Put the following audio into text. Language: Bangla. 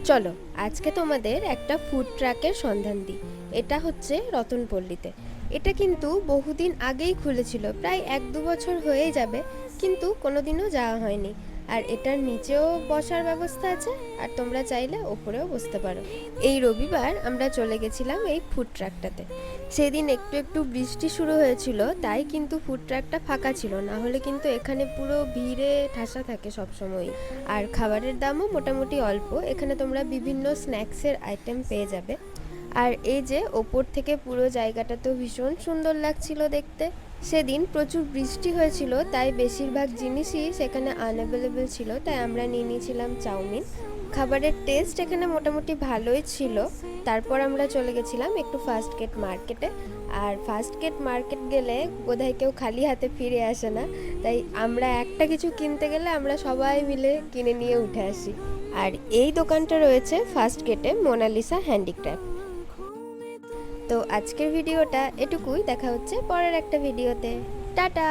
চলো আজকে তোমাদের একটা ফুড ট্রাকের সন্ধান দিই। এটা হচ্ছে রতনপল্লীতে। এটা কিন্তু বহুদিন আগেই খুলেছিল, প্রায় 1-2 বছর হয়েই যাবে, কিন্তু কোনোদিনও যাওয়া হয়নি। আর এটার নিচেও বসার ব্যবস্থা আছে, আর তোমরা চাইলে ওপরেও বসতে পারো। এই রবিবার আমরা চলে গেছিলাম এই ফুড ট্রাকটাতে। সেদিন একটু একটু বৃষ্টি শুরু হয়েছিল, তাই কিন্তু ফুড ট্রাকটা ফাঁকা ছিল, না হলে কিন্তু এখানে পুরো ভিড়ে ঠাসা থাকে সবসময়। আর খাবারের দামও মোটামুটি অল্প, এখানে তোমরা বিভিন্ন স্ন্যাক্সের আইটেম পেয়ে যাবে। আর এই যে ওপর থেকে পুরো জায়গাটা তো ভীষণ সুন্দর লাগছিল দেখতে। সেদিন প্রচুর বৃষ্টি হয়েছিল, তাই বেশিরভাগ জিনিসই সেখানে আনঅ্যাভেলেবেল ছিল, তাই আমরা নিয়ে নিয়েছিলাম চাউমিন। খাবারের টেস্ট এখানে মোটামুটি ভালোই ছিল। তারপর আমরা চলে গেছিলাম একটু ফার্স্ট গেট মার্কেটে। আর ফার্স্ট গেট মার্কেট গেলে বোধহয় কেউ খালি হাতে ফিরে আসে না, তাই আমরা একটা কিছু কিনতে গেলে আমরা সবাই মিলে কিনে নিয়ে উঠে আসি। আর এই দোকানটা রয়েছে ফার্স্ট গেটে, মোনালিসা হ্যান্ডিক্রাফট। তো আজকের ভিডিওটা এটুকুই, দেখা হচ্ছে পরের একটা ভিডিওতে। টাটা।